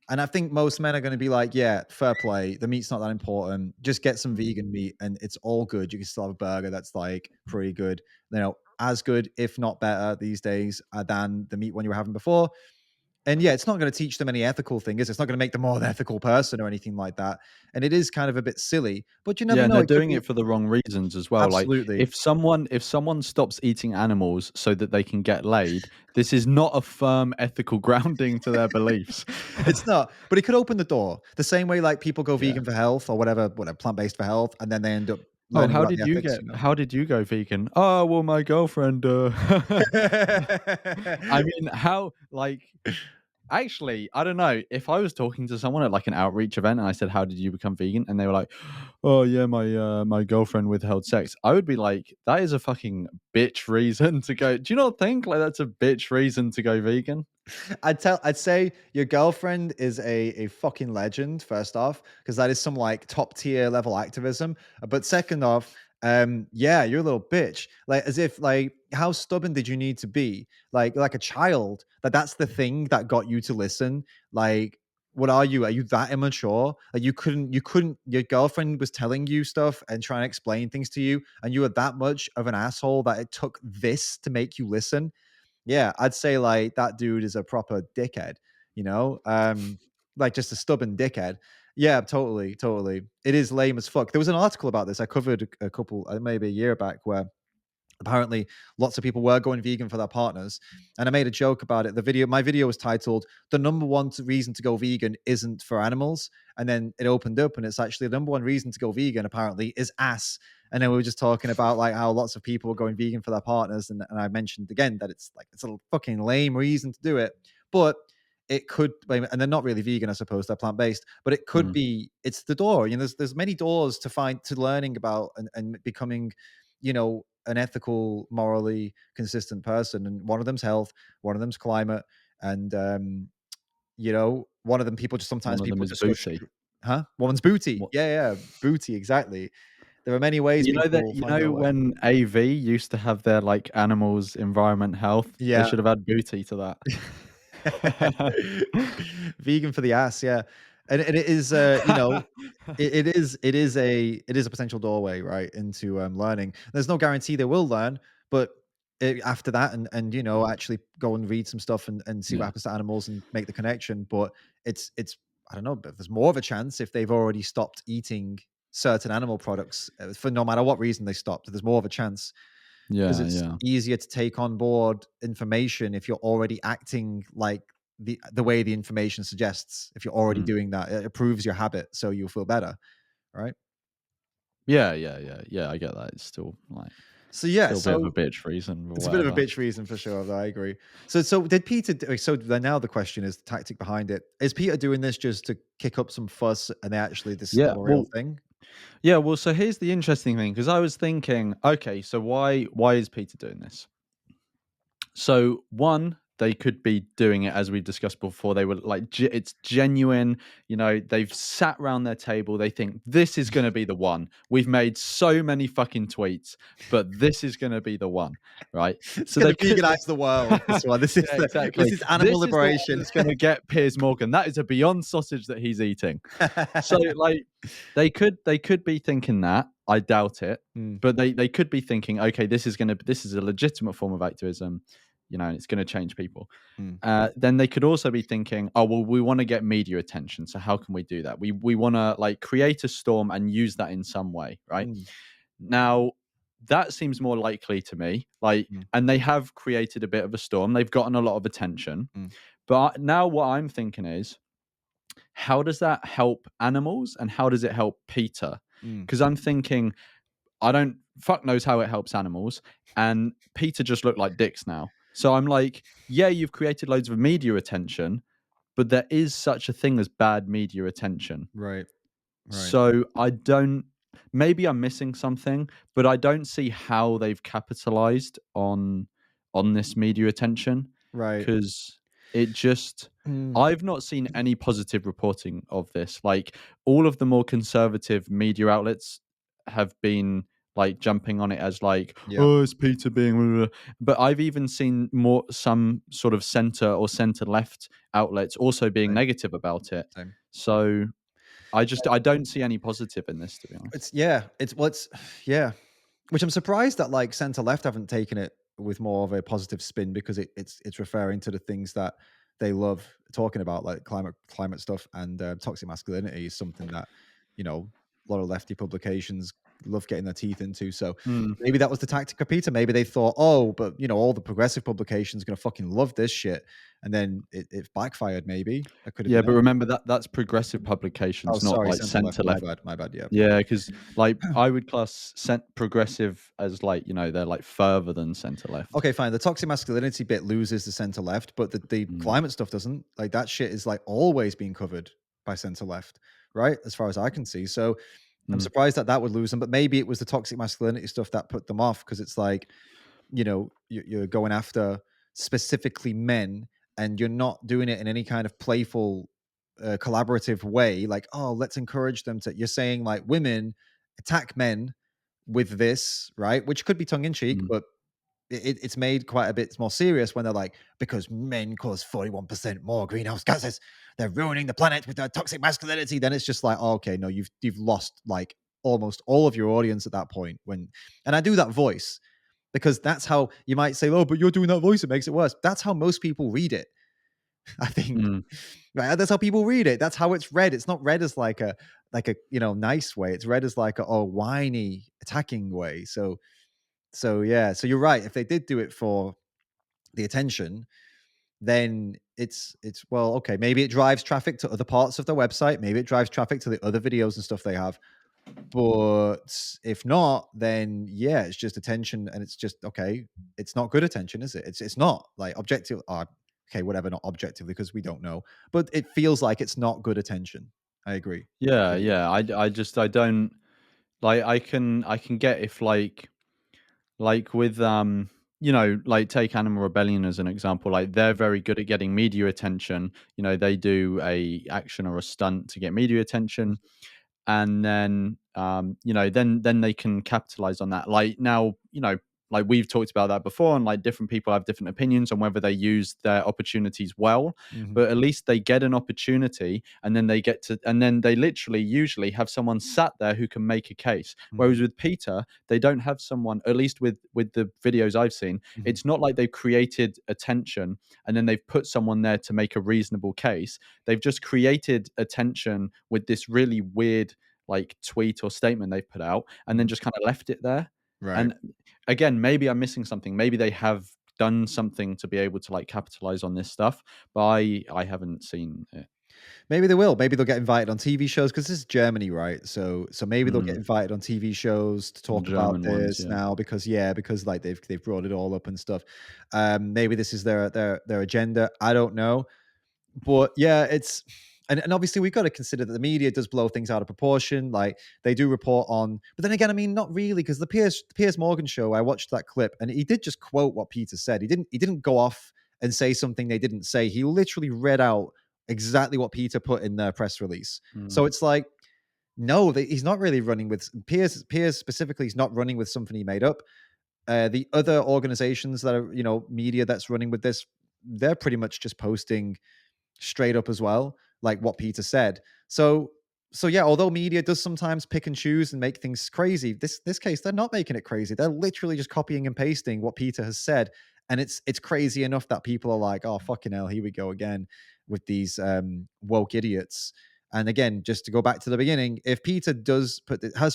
And I think most men are going to be like, yeah, fair play. The meat's not that important. Just get some vegan meat and it's all good. You can still have a burger that's like pretty good, as good, if not better these days than the meat one you were having before. And yeah, it's not going to teach them any ethical thing, is it? It's not going to make them more an ethical person or anything like that. And it is kind of a bit silly, but you Yeah, never and know. they're It could doing be it for the wrong reasons as well. Like absolutely. if someone stops eating animals so that they can get laid, this is not a firm ethical grounding to their beliefs. It's not, but it could open the door the same way like people go Yeah. vegan for health or whatever, plant based for health, and then they end up learning about the ethics. How did you go vegan? Oh, well, my girlfriend, I mean, how like actually, I don't know. If I was talking to someone at like an outreach event and I said, "How did you become vegan?" and they were like, "Oh yeah, my girlfriend withheld sex," I would be like, "That is a fucking bitch reason to go." Do you not think like that's a bitch reason to go vegan? I'd say your girlfriend is a fucking legend, first off, because that is some like top tier level activism. But second off, yeah, you're a little bitch. Like as if like how stubborn did you need to be? Like a child, that's the thing that got you to listen. Like, what are you? Are you that immature? Like you couldn't your girlfriend was telling you stuff and trying to explain things to you, and you were that much of an asshole that it took this to make you listen. Yeah, I'd say like that dude is a proper dickhead, you know? Like just a stubborn dickhead. Yeah, totally, totally. It is lame as fuck. There was an article about this I covered a couple, maybe a year back, where apparently lots of people were going vegan for their partners, and I made a joke about it. My video was titled "The number one reason to go vegan isn't for animals," and then it opened up and it's actually the number one reason to go vegan apparently is ass. And then we were just talking about like how lots of people are going vegan for their partners, and I mentioned again that it's a fucking lame reason to do it, but it could, and they're not really vegan, I suppose they're plant-based, but it could Mm. be, it's the door. There's many doors to learning about and becoming, an ethical, morally consistent person. And one of them's health, one of them's climate, and one of them people just sometimes One of them people is just go, booty. huh? Woman's booty. What? Yeah, yeah, booty, exactly. There are many ways You know that people you find their know way. when AV used to have their, like, animals, environment, health? They Yeah. should have had booty to that. Vegan for the ass, yeah. And it is, it is a potential doorway, right, into, learning. There's no guarantee they will learn, but after that actually go and read some stuff and see what Yeah. happens to animals and make the connection, but it's I don't know, but there's more of a chance if they've already stopped eating certain animal products, for no matter what reason they stopped, there's more of a chance. 'Cause Yeah, it's yeah. easier to take on board information if you're already acting like the way the information suggests. If you're already Mm. doing that, it improves your habit, so you'll feel better, right? Yeah, yeah, yeah, yeah, I get that. It's still, like, So, yeah, still a bit of a so bitch reason, but it's a bit of a whatever. bitch reason for sure, I agree. So did Peter d so then now the question is the tactic behind it. Is Peter doing this just to kick up some fuss and actually this is Yeah, not a real well thing? yeah, well, so here's the interesting thing, because I was thinking, okay, so why is Peter doing this? So one, they could be doing it as we discussed before. They were like, it's genuine. You know, they've sat around their table. They think this is going to be the one. We've made so many fucking tweets, but this is going to be the one, right? It's So gonna they could, veganize the world, this one. yeah, This exactly. is animal This is the one liberation. that's going to get Piers Morgan. That is a Beyond sausage that he's eating. So like, they could be thinking that. I doubt it, Mm, but they could be thinking, okay, this is a legitimate form of activism, and it's going to change people. mm, Then they could also be thinking, oh well, we want to get media attention, so how can we do that? We want to like create a storm and use that in some way, right? mm, Now that seems more likely to me. Like, mm, and they have created a bit of a storm. They've gotten a lot of attention, mm, but now what I'm thinking is, how does that help animals and how does it help Peter? mm. Because I'm thinking, I don't fuck knows how it helps animals, and Peter just looked like dicks now. So I'm like, yeah, you've created loads of media attention, but there is such a thing as bad media attention. Right, right, So I don't. Maybe I'm missing something, but I don't see how they've capitalized on this media attention, right. because it just. Mm, I've not seen any positive reporting of this. Like, all of the more conservative media outlets have been like jumping on it as like, yeah, oh, it's Peter being, blah, blah, blah. But I've even seen some sort of center or center left outlets also being same, negative about it. same. So I don't see any positive in this, to be honest. It's yeah, yeah, which I'm surprised that like centre left haven't taken it with more of a positive spin because it's referring to the things that they love talking about, like climate stuff and toxic masculinity is something that a lot of lefty publications love getting their teeth into. So Mm. maybe that was the tactic of Peter. Maybe they thought, oh, but all the progressive publications are gonna fucking love this shit, and then it backfired. Maybe that could have Yeah, been but it. remember that's progressive Oh, publications, not sorry, like centre left. center My left. bad. My bad. Yeah. Yeah, because like I would class progressive as like, they're like further than center left. Okay, fine. The toxic masculinity bit loses the center left, but the Mm, climate stuff doesn't. Like that shit is like always being covered by center left, right? As far as I can see. So I'm mm, surprised that that would lose them, but maybe it was the toxic masculinity stuff that put them off because it's like, you're going after specifically men and you're not doing it in any kind of playful, collaborative way. Like, oh, let's encourage them to, you're saying like women attack men with this, right? Which could be tongue in cheek, mm, but it's made quite a bit more serious when they're like, because men cause 41% more greenhouse gases, they're ruining the planet with their toxic masculinity. Then it's just like, oh, okay, no, you've lost like almost all of your audience at that point. And I do that voice because that's how you might say, oh, but you're doing that voice, it makes it worse. That's how most people read it. I think, mm. right? That's how people read it. That's how it's read. It's not read as like a nice way. It's read as like a whiny attacking way. So yeah, so you're right. If they did do it for the attention, then it's well, okay, maybe it drives traffic to other parts of their website, maybe it drives traffic to the other videos and stuff they have. But if not, then yeah, it's just attention and it's just okay, it's not good attention, is it? It's not like objective okay, whatever, not objectively because we don't know. But it feels like it's not good attention. I agree. I Yeah, agree. yeah. I don't like. I can get if like with like take Animal Rebellion as an example. Like, they're very good at getting media attention. They do a action or a stunt to get media attention, and then then they can capitalize on that. Like now, like we've talked about that before, and like different people have different opinions on whether they use their opportunities well, Mhm, but at least they get an opportunity, and then they literally usually have someone sat there who can make a case. mhm, Whereas with Peter, they don't have someone, at least with the videos I've seen. mhm, It's not like they've created attention and then they've put someone there to make a reasonable case. They've just created attention with this really weird like tweet or statement they've put out, and then mhm. just kind of left it there. Right. And again, maybe I'm missing something. Maybe they have done something to be able to like capitalize on this stuff, but I haven't seen it. Maybe they will. Maybe they'll get invited on TV shows because this is Germany, right? So maybe they'll get Mm, invited on TV shows to the talk about German ones, this yeah. now because yeah, because like they've brought it all up and stuff. Maybe this is their agenda. I don't know. But yeah, it's and obviously we've got to consider that the media does blow things out of proportion. Like they do report on, but then again, I mean, not really, because the Piers Morgan show, I watched that clip and he did just quote what Peter said. He didn't go off and say something they didn't say. He literally read out exactly what Peter put in their press release. So Mm, it's like, no, he's not really running with Piers specifically. He's not running with something he made up. The other organizations that are, media that's running with this, they're pretty much just posting straight up as well, like what Peter said. So yeah, although media does sometimes pick and choose and make things crazy, this case they're not making it crazy. They're literally just copying and pasting what Peter has said, and it's crazy enough that people are like, "Oh fucking hell, here we go again with these woke idiots." And again, just to go back to the beginning, if Peter has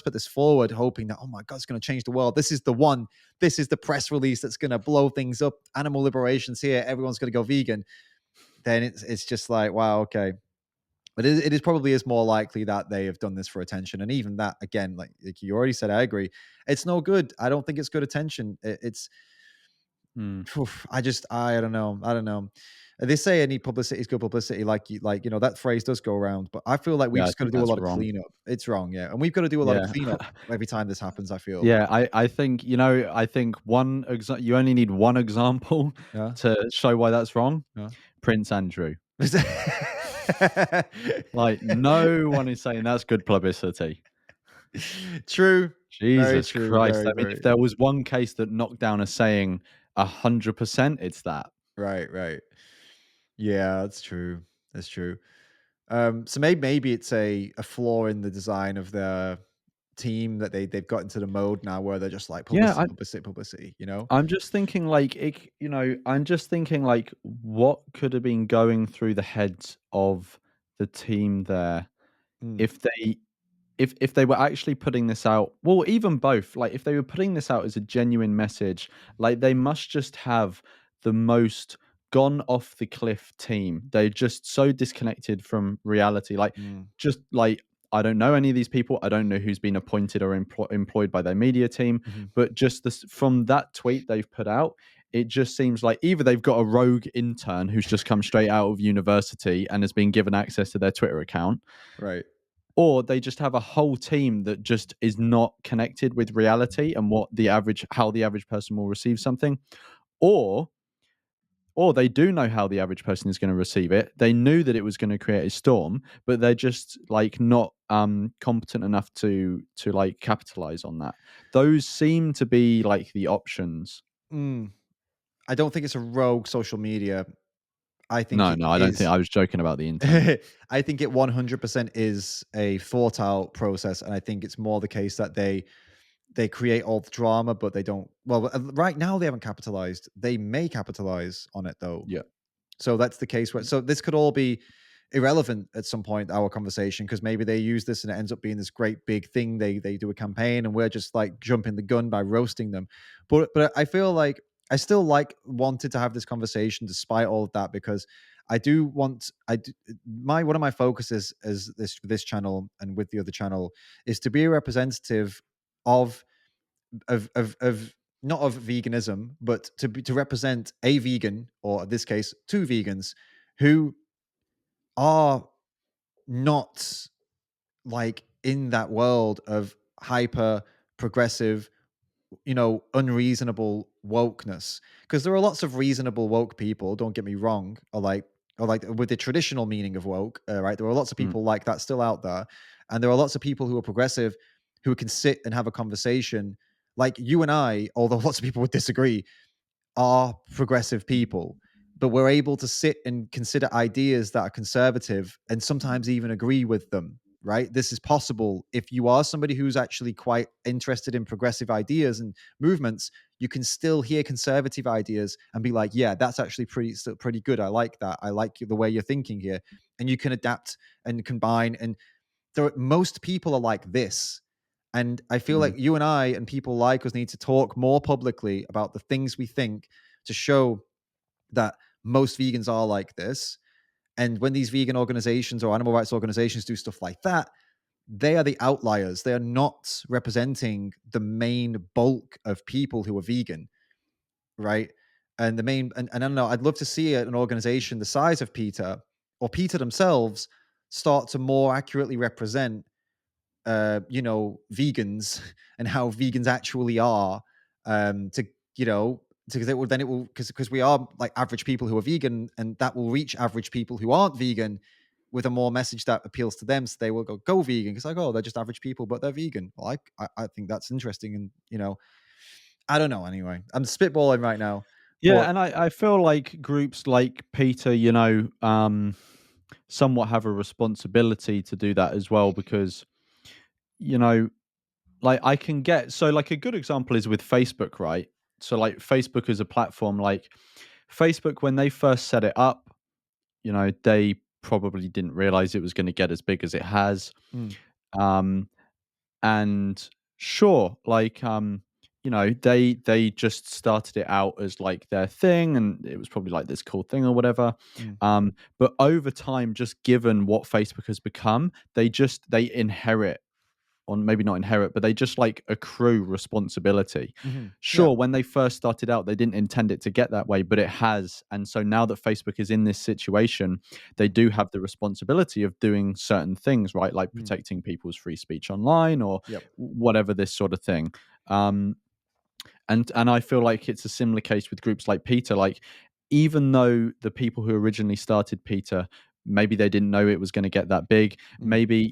put this forward, hoping that, oh my god, it's going to change the world. This is the one. This is the press release that's going to blow things up. Animal liberation's here. Everyone's going to go vegan. Then it's just like, wow, okay. But it is probably is more likely that they have done this for attention, and even that, again, like you already said, I agree. It's no good. I don't think it's good attention. It's mm. I don't know. I don't know. They say any publicity is good publicity, that phrase does go around. But I feel like we've Yeah, I just got to think do a that's lot of wrong. cleanup. It's wrong, yeah, and we've got to do a lot of Yeah. cleanup every time this happens. I feel, Yeah, I think, I think you only need one example yeah, to show why that's wrong. yeah. Prince Andrew. Like, no one is saying that's good publicity. True, very Jesus true, Christ. very I mean, if very there was one case that knocked down a saying 100%, it's that. right, right. Yeah, that's true. That's true. So maybe it's a flaw in the design of their team that they've got into the mode now where they're just like Yeah, publicity, publicity, publicity. You know? I'm just thinking like I'm just thinking like what could have been going through the heads of the team there Mm, if they were actually putting this out, well, even both, like if they were putting this out as a genuine message, like they must just have the most gone off the cliff team. They're just so disconnected from reality. Like, mm, just like, I don't know any of these people. I don't know who's been appointed or employed by their media team, mhm. but just this from that tweet they've put out, it just seems like either they've got a rogue intern who's just come straight out of university and has been given access to their Twitter account, Right. or they just have a whole team that just is not connected with reality and how the average person will receive something, or they do know how the average person is going to receive it. They knew that it was going to create a storm, but they're just like not competent enough to like capitalize on that. Those seem to be like the options. Mm. I don't think it's a rogue social media. I think No, it no, I don't think. is. I was joking about the intent. I think it 100% is a thought out process, and I think it's more the case that they create all the drama, but they don't. Well, right now they haven't capitalized. They may capitalize on it though. Yeah. So that's the case where so this could all be irrelevant at some point, our conversation, because maybe they use this and it ends up being this great big thing. They do a campaign and we're just like jumping the gun by roasting them. But I feel like I still wanted to have this conversation despite all of that because I do want I do, my one of my focuses is this channel and with the other channel is to be a representative of of not of veganism, but to represent a vegan, or in this case, two vegans who are not like in that world of hyper progressive, unreasonable wokeness. Because there are lots of reasonable woke people, don't get me wrong, or like or like with the traditional meaning of woke, right? There are lots of Mm, people like that still out there, and there are lots of people who are progressive who can sit and have a conversation like you and I, although lots of people would disagree, are progressive people, but we're able to sit and consider ideas that are conservative and sometimes even agree with them, right? This is possible if you are somebody who's actually quite interested in progressive ideas and movements. You can still hear conservative ideas and be like, yeah, that's actually still pretty good. I like that. I like the way you're thinking here. And you can adapt and combine. And most people are like this. And I feel mm. like you and I and people like us need to talk more publicly about the things we think to show that most vegans are like this. And when these vegan organizations or animal rights organizations do stuff like that, they are the outliers. They are not representing the main bulk of people who are vegan, right? And the main, and I don't know, I'd love to see an organization the size of PETA or PETA themselves start to more accurately represent vegans and how vegans actually are, to, because it will then it will because we are like average people who are vegan, and that will reach average people who aren't vegan with a more message that appeals to them. So they will go vegan. It's like, oh, they're just average people, but they're vegan. Well, I think that's interesting. And, I don't know. Anyway, I'm spitballing right now, Yeah, but and I feel like groups like Peter, somewhat have a responsibility to do that as well because, you know, like I can get so like a good example is with Facebook, right? So like Facebook is a platform like Facebook when they first set it up, they probably didn't realize it was going to get as big as it has. mm, Um and sure, like they just started it out as like their thing and it was probably like this cool thing or whatever. mm, But over time, just given what Facebook has become, they inherit, or maybe not inherit, but they just like accrue responsibility. yeah, Sure, when they first started out, they didn't intend it to get that way, but it has. And so now that Facebook is in this situation, they do have the responsibility of doing certain things, right? Like mm, protecting people's free speech online or yep, whatever, this sort of thing. Um, and I feel like it's a similar case with groups like PETA. Like, even though the people who originally started PETA, maybe they didn't know it was going to get that big. mm, Maybe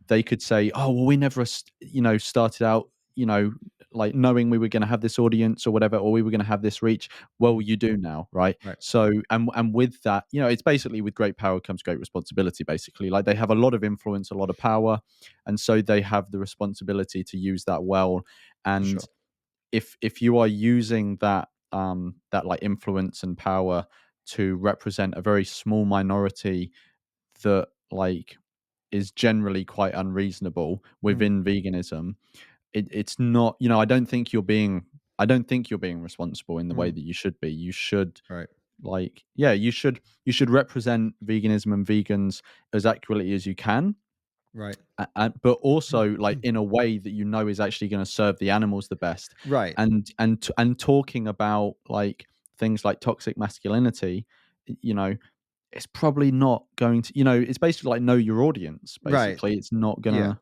they could say, "Oh, well, we never, started out, like knowing we were going to have this audience or whatever, or we were going to have this reach." Well, mm, you do now, right? right, So, and with that, it's basically with great power comes great responsibility. Basically, like they have a lot of influence, a lot of power, and so they have the responsibility to use that well. for And sure. if you are using that like influence and power to represent a very small minority that like is generally quite unreasonable Mm, within veganism, it's not, I don't think you're being responsible in the way mm, that you should be. You should, right, like, yeah, you should represent veganism and vegans as accurately as you can, right, but also like in a way that is actually going to serve the animals the best. right. And talking about like things like toxic masculinity, you know it's probably not going to, it's basically like know your audience. Right. Basically, it's not Yeah. gonna.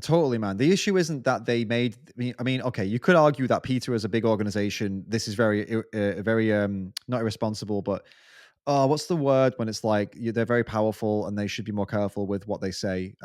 Totally, man. The issue isn't that they made. I mean, okay, you could argue that PETA is a big organization. This is very not irresponsible, but what's the word when it's like they're very powerful and they should be more careful with what they say.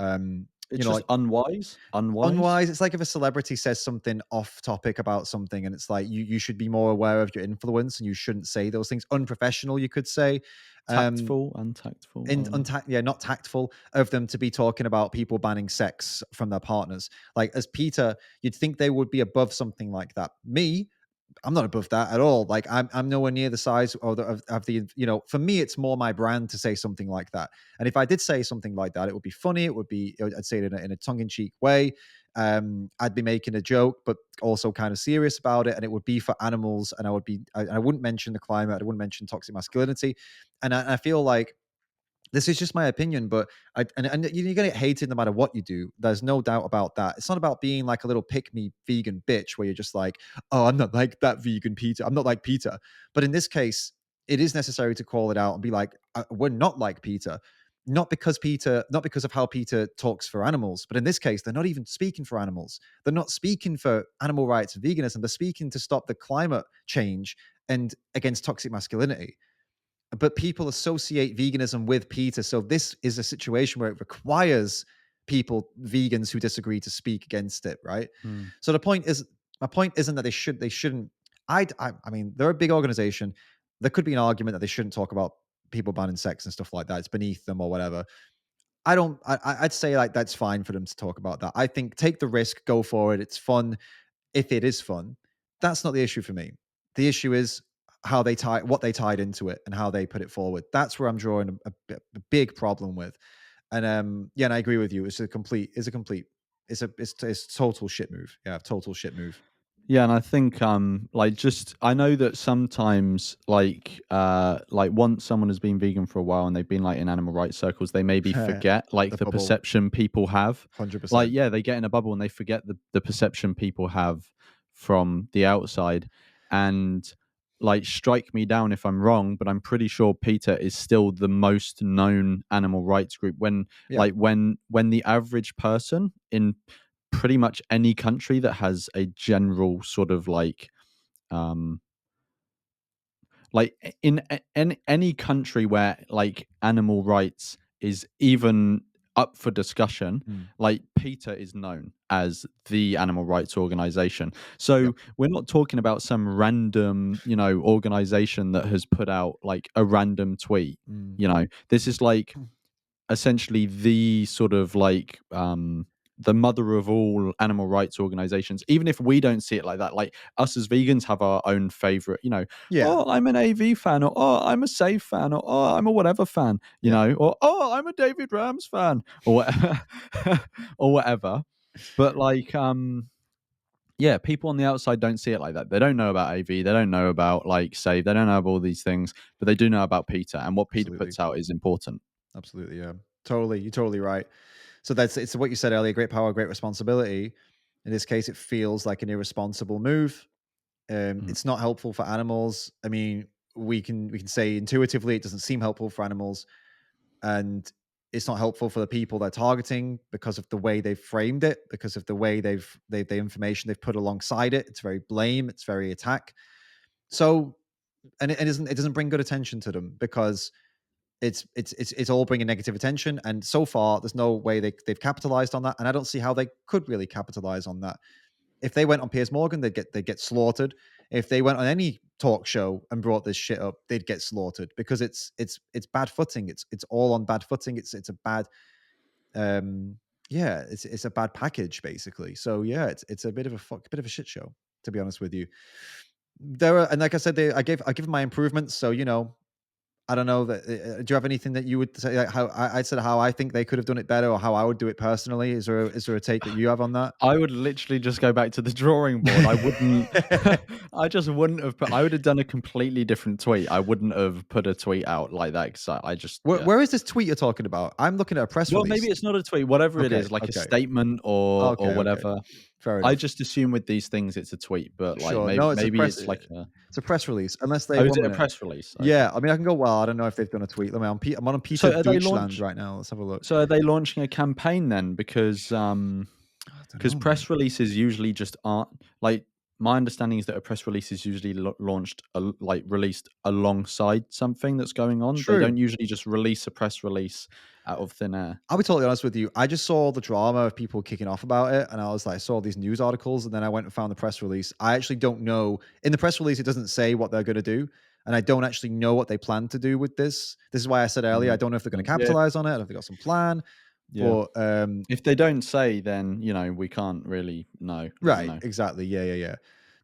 It's just Like unwise. unwise. It's like if a celebrity says something off topic about something, and it's like you should be more aware of your influence and you shouldn't say those things. Unprofessional, you could say. Um, Tactful, untactful. I in don't know. not tactful of them to be talking about people banning sex from their partners. Like as Peter, you'd think they would be above something like that. Me, I'm not above that at all. Like I'm nowhere near the size of the For me, it's more my brand to say something like that. And if I did say something like that, it would be funny. It would be I'd say it in a tongue in cheek way. I'd be making a joke, but also kind of serious about it, and it would be for animals. And I wouldn't mention the climate. I wouldn't mention toxic masculinity. And I feel like this is just my opinion, but and you're gonna get hated no matter what you do. There's no doubt about that. It's not about being like a little pick me vegan bitch where you're just like, oh, I'm not like that vegan Peter. I'm not like Peter. But in this case, it is necessary to call it out and be like, we're not like Peter. Not because of how Peter talks for animals, but in this case, they're not even speaking for animals. They're not speaking for animal rights and veganism. They're speaking to stop the climate change and against toxic masculinity. but people associate veganism with PETA. So this is a situation where it requires people, vegans who disagree, to speak against it, right? Mm. So the point is, my point isn't that they shouldn't. I mean, they're a big organization. There could be an argument that they shouldn't talk about people banning sex and stuff like that. It's beneath them or whatever. I don't. I'd say like that's fine for them to talk about that. I think take the risk, go for it. It's fun if it is fun. That's not the issue for me. The issue is how they tie what they tied into it and how they put it forward. That's where I'm drawing a big problem with. And yeah, and I agree with you. It's total shit move. Yeah, total shit move. Yeah, and I think like just I know that sometimes like once someone has been vegan for a while and they've been like in animal rights circles, they maybe forget like The the bubble, perception people have. Like 100%. yeah, they get in a bubble and they forget the perception people have from the outside. And like strike me down if I'm wrong, but I'm pretty sure PETA is still the most known animal rights group when Yeah. like when the average person in pretty much any country that has a general sort of um in any country where like animal rights is even up for discussion, Mm. like PETA is known as the animal rights organization. Yep. So we're not talking about some random, organization that has put out like a random tweet. Mm. This is like essentially the sort of the mother of all animal rights organizations, even if we don't see it like that. Like us as vegans have our own favorite, Yeah. oh, I'm an AV fan, or oh, I'm a Save fan, or oh, I'm a whatever fan, Yeah. or oh, I'm a David Rams fan, or whatever, or whatever. But yeah, people on the outside don't see it like that. They don't know about AV. They don't know about like Save. They don't know about all these things, but they do know about PETA, and what PETA Absolutely. puts out is important. Absolutely. Yeah. Totally. You're totally right. So it's what you said earlier, great power, great responsibility. In this case, it feels like an irresponsible move. Mm. It's not helpful for animals. I mean, we can say intuitively it doesn't seem helpful for animals, and it's not helpful for the people they're targeting because of the way they've framed it, because of the way the information they've put alongside it. It's very blame, it's very attack. So, and it doesn't bring good attention to them because it's all bringing negative attention. And so far, there's no way they've capitalized on that, and I don't see how they could really capitalize on that. If they went on Piers Morgan, they'd get slaughtered. If they went on any talk show and brought this shit up, they'd get slaughtered because it's bad footing. It's all on bad footing. It's a bad yeah, it's a bad package basically. So yeah, it's a bit of a shit show, to be honest with you. There are, and like I said, I give my improvements. So I don't know that. Do you have anything that you would say? Like how I said how I think they could have done it better, or how I would do it personally? Is there a take that you have on that? I would literally just go back to the drawing board. I wouldn't I just wouldn't have I would have done a completely different tweet. I wouldn't have put a tweet out like that 'cause I just Where, yeah. where is this tweet you're talking about? I'm looking at a press Well, release. maybe it's not a tweet, whatever it Okay, is, like a okay, statement or okay. whatever. Fair I enough. just assume with these things it's a tweet, but like Sure. No, maybe it's like a it's a press release. Unless they oh, is one it a minute. press release? Okay. Yeah, I mean, I can go. Well, I don't know if they've done a tweet. Let me. I'm on So Peter are they Deutschland launch right now. Let's have a look. so are they launching a campaign then? I don't Because know, man. press releases usually just aren't like my understanding is that a press release is usually launched like released alongside something that's going on. They don't True. usually just release a press release out of thin air. I'll be totally honest with you. I just saw the drama of people kicking off about it, and I was like, I saw these news articles, and then I went and found the press release. I actually don't know. In the press release, it doesn't say what they're going to do, and I don't actually know what they plan to do with this. This is why I said earlier, I Mm. don't know if they're going to Yeah, capitalize on it, or if they got some plan. yeah. But If they don't say, then we can't really know. I don't right, know. exactly. Yeah, yeah, yeah.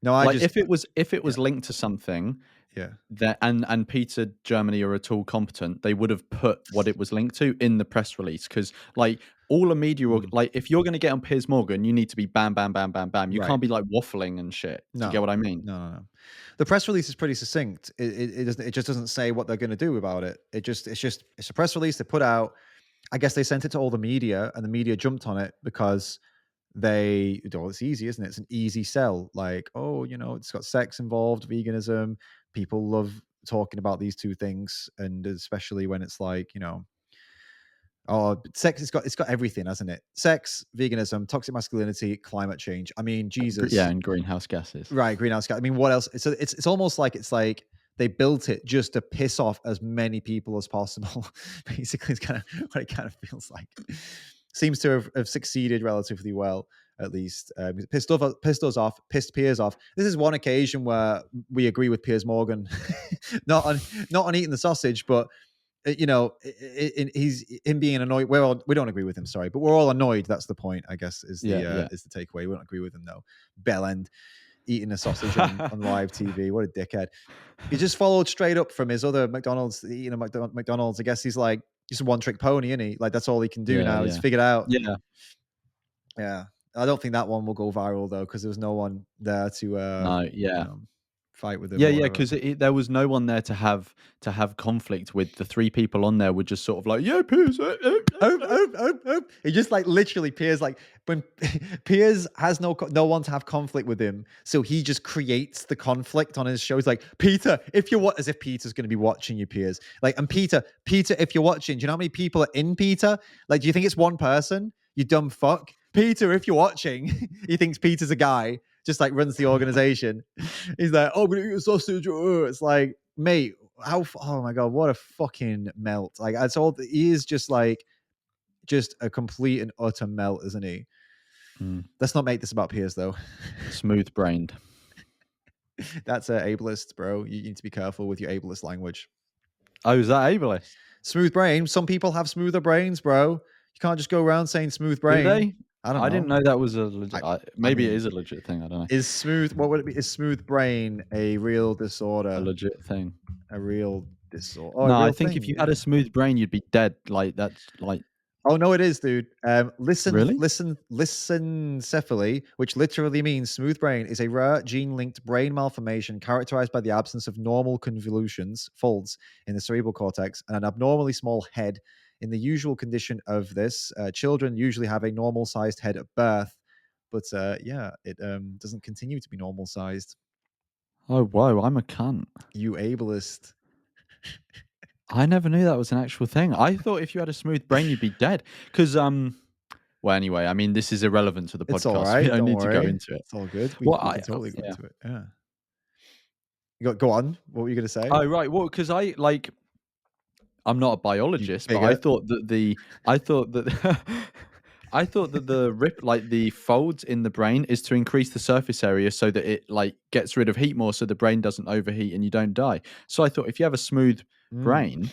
No, I Like just if it yeah, was linked to something yeah. that and Peter Germany are at all competent, they would have put what it was linked to in the press release because like all a media Mm, like if you're going to get on Piers Morgan, you need to be bam bam bam bam bam. You right. can't be like waffling and shit. Do you get No, what I mean? no, no, no. The press release is pretty succinct. It doesn't. It just doesn't say what they're going to do about it. It's a press release they put out. I guess they sent it to all the media, and the media jumped on it because well, it's easy, isn't it? It's an easy sell. Like, oh, it's got sex involved, veganism. People love talking about these two things, and especially when it's like, oh, sex. It's got everything, hasn't it? Sex, veganism, toxic masculinity, climate change. I mean, Yeah, Jesus. and greenhouse gases. Right, greenhouse gas. I mean, what else? So it's almost like it's like They built it just to piss off as many people as possible. Basically, it's kind of what it kind of feels like. Seems to have succeeded relatively well, at least. Pissed us off, pissed Piers off. This is one occasion where we agree with Piers Morgan, not on eating the sausage, but he's him being annoyed. We don't agree with him, sorry, but we're all annoyed. That's the point, I guess, is the takeaway. We don't agree with him though. Bellend eating a sausage on live TV. What a dickhead. He just followed straight up from his other McDonald's, eating a McDonald's. I guess he's like just a one-trick pony, isn't he? Like that's all he can do now. He's figured out. Yeah. I don't think that one will go viral though, because there was no one there to fight with him. Because there was no one there to have conflict with. The three people on there were just sort of like, yeah, Piers. He just like literally Piers, like when Piers has no one to have conflict with him, so he just creates the conflict on his show. He's like, Peter, if you're as if Peter's going to be watching you, Piers. Like, and Peter, if you're watching, do you know how many people are in PETA? Like, do you think it's one person? You dumb fuck. Peter, if you're watching, he thinks Peter's a guy, just like runs the organization. He's like, oh, we're gonna eat a sausage. It's like, mate, oh my God, what a fucking melt. Like, that's all. He is just like, just a complete and utter melt, isn't he? Let's not make this about Piers, though. Smooth brained. That's ableist, bro. You need to be careful with your ableist language. Oh, is that ableist? Smooth brain. Some people have smoother brains, bro. You can't just go around saying smooth brain. Do they? I don't know. I didn't know that was a legit. Maybe it is a legit thing. I don't know. What would it be? Is smooth brain a real disorder? A legit thing. A real disorder. Oh, no, I think if you had a smooth brain, you'd be dead. Like that's like. Oh no, it is, dude. Really? Lissencephaly, which literally means smooth brain, is a rare gene-linked brain malformation characterized by the absence of normal folds in the cerebral cortex, and an abnormally small head. In the usual condition of this, children usually have a normal-sized head at birth, but it doesn't continue to be normal-sized. Oh, whoa! I'm a cunt. You ableist. I never knew that was an actual thing. I thought if you had a smooth brain, you'd be dead. Because well, anyway, I mean, this is irrelevant to the podcast. It's all right. We don't need to go into it. It's all good. We can totally go into it. Yeah. Go on. What were you going to say? Oh, right. Well, because I'm not a biologist, but I thought that the the folds in the brain is to increase the surface area so that it like gets rid of heat more, so the brain doesn't overheat and you don't die. So I thought if you have a smooth brain,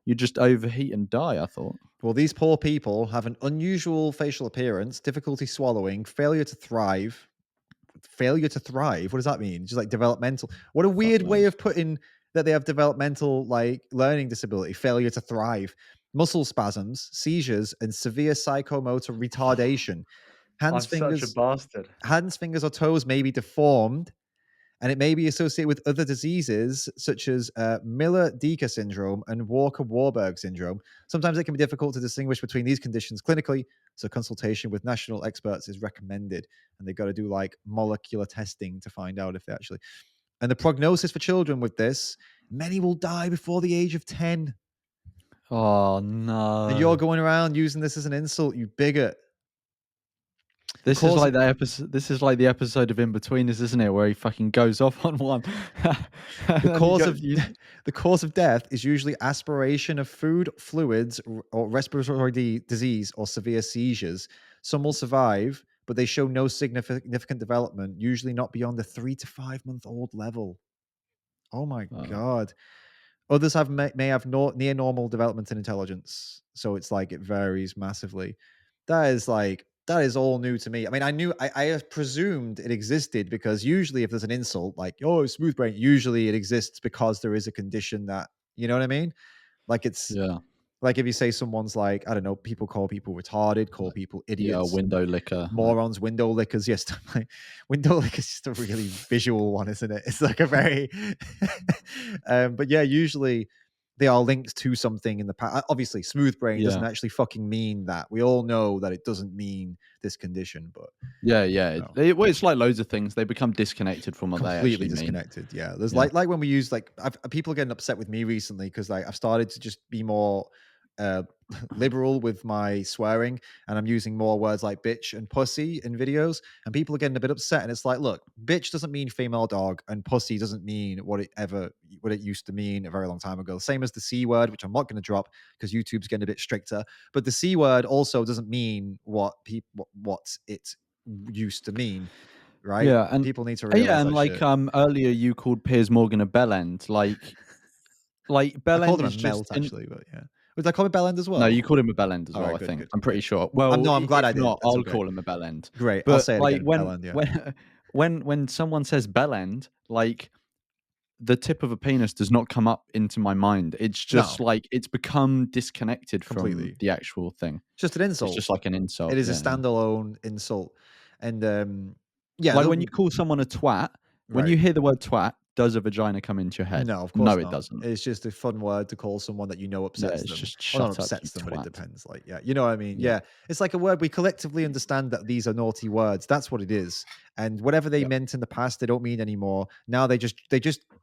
you just overheat and die. I thought. Well, these poor people have an unusual facial appearance, difficulty swallowing, failure to thrive. Failure to thrive? What does that mean? Just like developmental. What a weird way of putting that they have developmental like learning disability. Failure to thrive. Muscle spasms, seizures, and severe psychomotor retardation. Such a bastard. Hands, fingers, or toes may be deformed, and it may be associated with other diseases such as Miller-Dieker syndrome and Walker-Warburg syndrome. Sometimes it can be difficult to distinguish between these conditions clinically, so consultation with national experts is recommended, and they've got to do like molecular testing to find out if they actually... And the prognosis for children with this, many will die before the age of 10. Oh, no. And you're going around using this as an insult, you bigot. This is like the episode of In Betweeners, isn't it? Where he fucking goes off on one. The cause of death is usually aspiration of food, fluids, or respiratory disease or severe seizures. Some will survive, but they show no significant development, usually not beyond the 3 to 5 month old level. Oh my God. Others may have near normal development in intelligence. So it's like it varies massively. That is all new to me. I mean, I presumed it existed because usually if there's an insult, like, oh, smooth brain, usually it exists because there is a condition that, you know what I mean? Like like if you say someone's like, I don't know, people call people retarded, call people idiots. Yeah, window licker. Morons, window lickers. Yes, window licker is just a really visual one, isn't it? It's like a very... but yeah, usually they are linked to something in the past. Obviously, smooth brain doesn't actually fucking mean that. We all know that it doesn't mean this condition, but... Well, it's like loads of things. They become disconnected from what they actually mean. Completely disconnected, yeah. There's like when we use, like, people are getting upset with me recently because like I've started to just be more uh, liberal with my swearing, and I'm using more words like bitch and pussy in videos, and people are getting a bit upset. And it's like, look, bitch doesn't mean female dog, and pussy doesn't mean what it used to mean a very long time ago. Same as the c word, which I'm not going to drop because YouTube's getting a bit stricter. But the c word also doesn't mean what it used to mean, right? Yeah, and People need to yeah, realize and that like shit. earlier you called Piers Morgan a bellend. Like I called bellend him a is just melt in. actually, but yeah. Would I call it Bellend as No, well? you called him a bellend as All well, right, I good, think. good, I'm good. pretty sure. Well, No, I'm glad if I did. not, That's I'll okay. call him a bellend. Great. I'll But say it like again. Bellend, yeah. when someone says bellend, like the tip of a penis does not come up into my mind. It's just No, like it's become disconnected from completely. the actual thing. It's just an It's insult. just like an It insult. is a Yeah, yeah. standalone insult. And yeah, Like when you call someone a twat, when right. you hear the word twat, does a vagina come into your head? No, of No, course it not. doesn't. It's just a fun word to call someone that you know Yeah, upsets it's them. just Or not shut up, you upsets them, but it twat. depends. Like, yeah, you know what I mean? Yeah, Yeah. It's like a word we collectively understand that these are naughty words. That's what it is. And whatever they yeah. meant in the past, they don't mean anymore. Now they just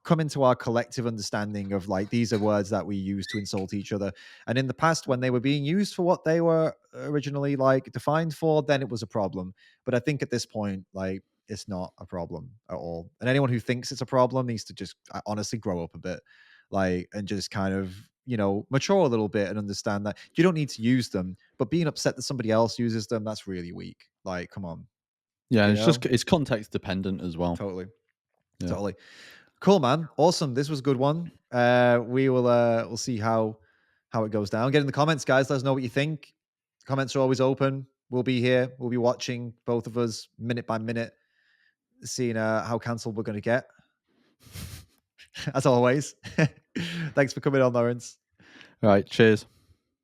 come into our collective understanding of like these are words that we use to insult each other. And in the past, when they were being used for what they were originally like defined for, then it was a problem. But I think at this point, like it's not a problem at all. And anyone who thinks it's a problem needs to just honestly grow up a bit, like, and just kind of, mature a little bit and understand that you don't need to use them, but being upset that somebody else uses them, that's really weak. Like, come on, Yeah, you it's just know? it's context dependent as well. Totally. Yeah. Totally. Cool, man. Awesome. This was a good one. We'll see how it goes down. Get in the comments, guys. Let us know what you think. Comments are always open. We'll be here. We'll be watching both of us minute by minute, seeing how cancelled we're going to get. As always. Thanks for coming on, Lawrence. All right, cheers.